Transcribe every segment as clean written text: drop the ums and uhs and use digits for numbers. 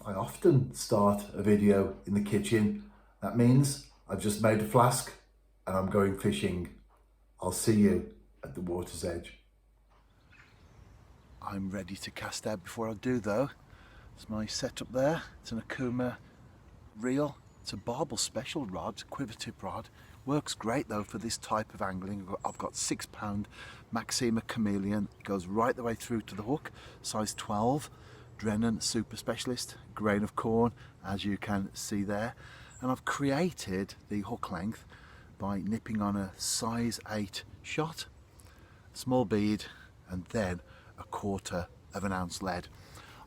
I often start a video in the kitchen. That means I've just made a flask and I'm going fishing. I'll see you at the water's edge. I'm ready to cast out. Before I do though, it's my setup there. It's an Okuma reel. It's a barbel special rod, quiver tip rod. Works great though for this type of angling. I've got 6 pound Maxima Chameleon. It goes right the way through to the hook, size 12. Drennan Super Specialist, grain of corn, as you can see there. And I've created the hook length by nipping on a size 8 shot, small bead, and then a 1/4 of an ounce lead.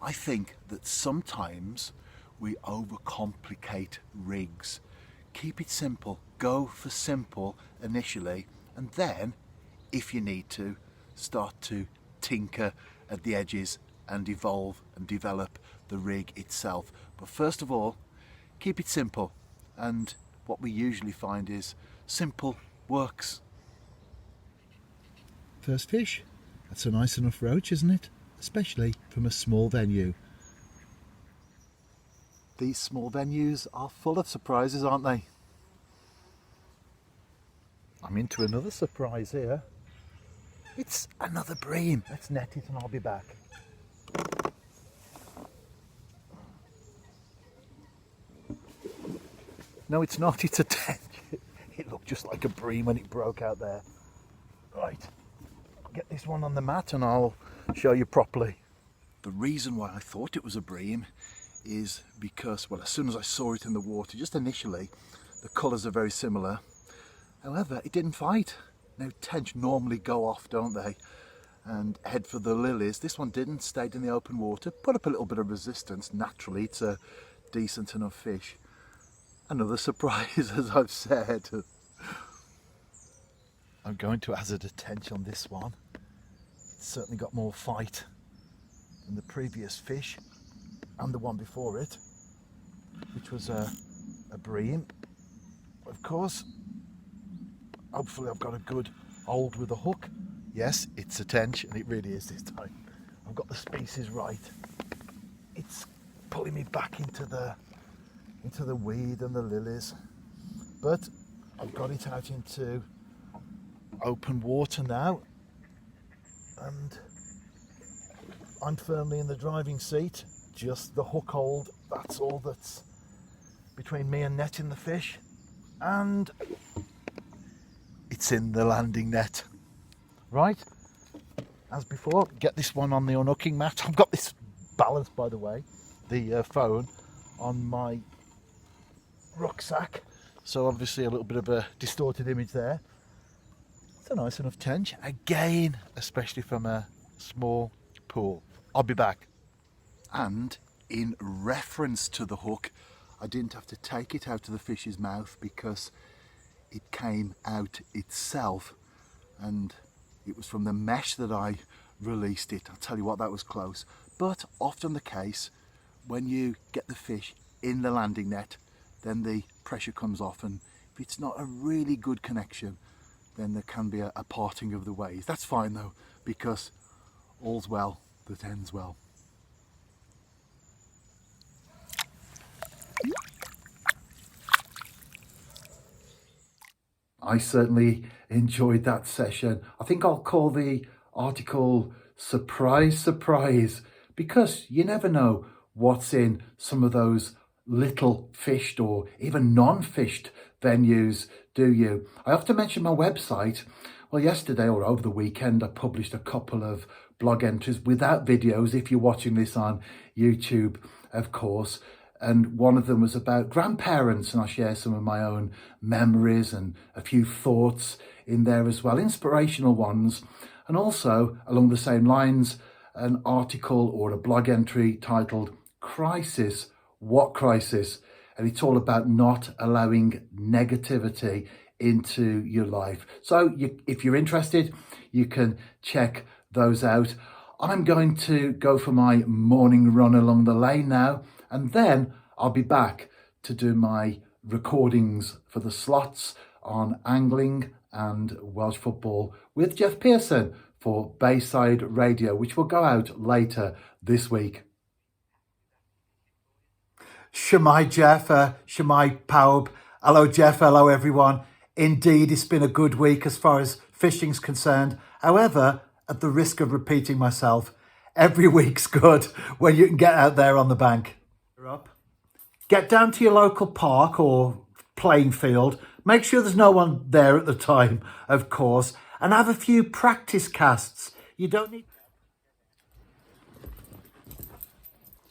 I think that sometimes we overcomplicate rigs. Keep it simple, go for simple initially, and then, if you need to, start to tinker at the edges and evolve and develop the rig itself. But first of all, keep it simple, and what we usually find is simple works. First fish. That's a nice enough roach, isn't it? Especially from a small venue. These small venues are full of surprises, aren't they? I'm into another surprise here. It's another bream. Let's net it and I'll be back. No, it's not, it's a tench. It looked just like a bream when it broke out there. Right, I'll get this one on the mat and I'll show you properly. The reason why I thought it was a bream is because, well, as soon as I saw it in the water, just initially, the colours are very similar. However, it didn't fight. Now, tench normally go off, don't they? And head for the lilies. This one didn't, stayed in the open water, put up a little bit of resistance. Naturally, it's a decent enough fish. Another surprise, as I've said. I'm going to hazard a tench on this one. It's certainly got more fight than the previous fish and the one before it, which was a bream. Of course, hopefully I've got a good hold with a hook. Yes, it's a tench, and it really is this time. I've got the species right. It's pulling me back into the weed and the lilies, but I've got it out into open water now, and I'm firmly in the driving seat. Just the hook hold, that's all that's between me and netting the fish, and it's in the landing net. Right, as before, get this one on the unhooking mat. I've got this balanced, by the way, the phone on my rucksack, so obviously a little bit of a distorted image there. It's a nice enough tench, again, especially from a small pool. I'll be back. And in reference to the hook, I didn't have to take it out of the fish's mouth because it came out itself, and it was from the mesh that I released it. I'll tell you what, that was close. But often the case, when you get the fish in the landing net, then the pressure comes off, and if it's not a really good connection, then there can be a parting of the ways. That's fine though, because all's well that ends well. I certainly enjoyed that session. I think I'll call the article Surprise, Surprise, because you never know what's in some of those little fished or even non-fished venues, do you? I have to mention my website. Well, yesterday or over the weekend, I published a couple of blog entries without videos, if you're watching this on YouTube, of course. And one of them was about grandparents, and I share some of my own memories and a few thoughts in there as well, inspirational ones. And also, along the same lines, an article or a blog entry titled Crisis, What Crisis? And it's all about not allowing negativity into your life. So if you're interested, you can check those out. I'm going to go for my morning run along the lane now, and then I'll be back to do my recordings for the slots on angling and Welsh football with Jeff Pearson for Bayside Radio, which will go out later this week. Shemai Jeff, Shemai Paub. Hello Jeff, hello everyone. Indeed, it's been a good week as far as fishing's concerned. However, at the risk of repeating myself, every week's good when you can get out there on the bank. Get down to your local park or playing field. Make sure there's no one there at the time, of course, and have a few practice casts. You don't need...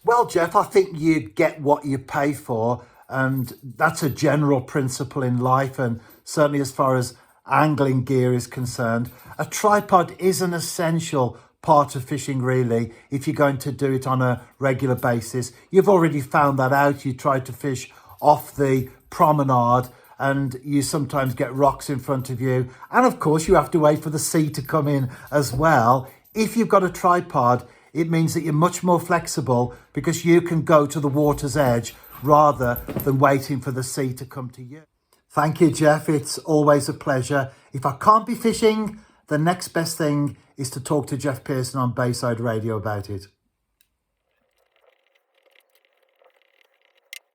Well, Jeff, I think you get what you pay for, and that's a general principle in life, and certainly as far as angling gear is concerned. A tripod is an essential part of fishing, really, if you're going to do it on a regular basis. You've already found that out. You try to fish off the promenade and you sometimes get rocks in front of you. And of course, you have to wait for the sea to come in as well. If you've got a tripod, it means that you're much more flexible because you can go to the water's edge rather than waiting for the sea to come to you. Thank you, Jeff. It's always a pleasure. If I can't be fishing, the next best thing is to talk to Jeff Pearson on Bayside Radio about it.